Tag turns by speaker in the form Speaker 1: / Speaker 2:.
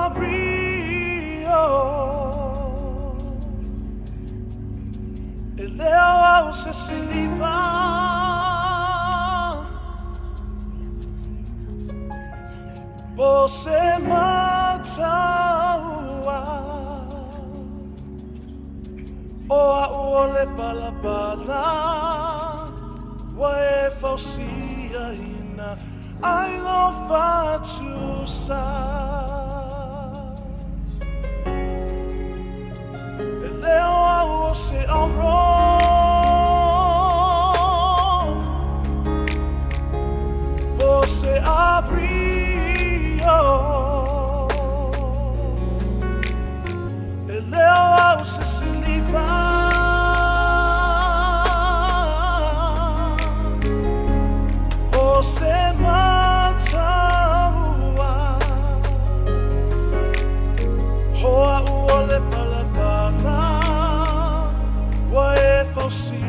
Speaker 1: abrio e leo au se siliva você mataua oa uole palapala wae fausia ina I love you sa e leo au se auro você abriu e leo au se siliva você mataua hoa uole palapana wae fausia